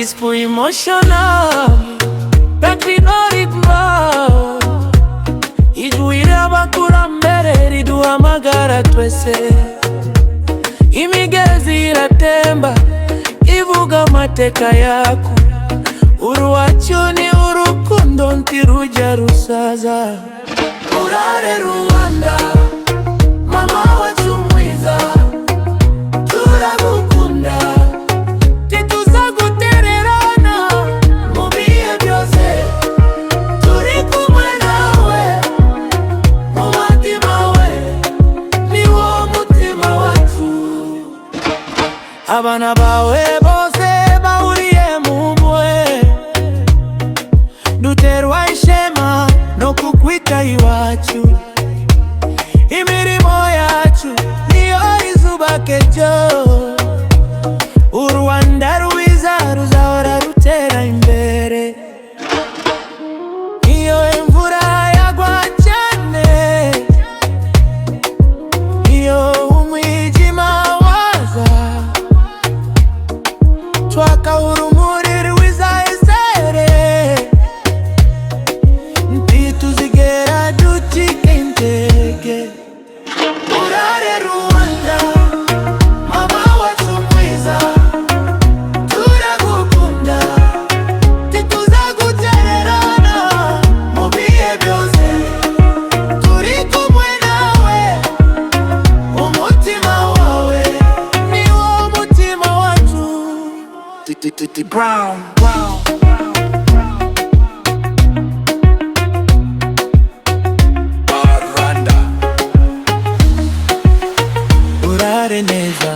dispo emotional Petrinoriba Ijuire abakurambere riduhamagara twese Imigezi iratemba ivuga amateka yaku Uruwacu ni urukundo ntirujya rusaza Urare Rwanda mama wacu mwiza turagukunda tituzagutererana mu bihe byose turi kumwe nawe mu mutima we ni wo mutima wacu abana bawe bose bahuriye mu mwe duterwa ishema no kukwita iwacu imirimo yacu niyo izubaka ejo u Rwanda rwiza ruzahora rutera imbere iyo imvura yagwa cyane iyo umwijima waza twakahura urumuri rwiza izere ntituzigera ducika intege Urare Rwanda mama wacu mwiza turagukunda tituzagutererana mu bihe byose turi kumwe nawe umutima wawe ni wo mutima wacu Brown Urare neza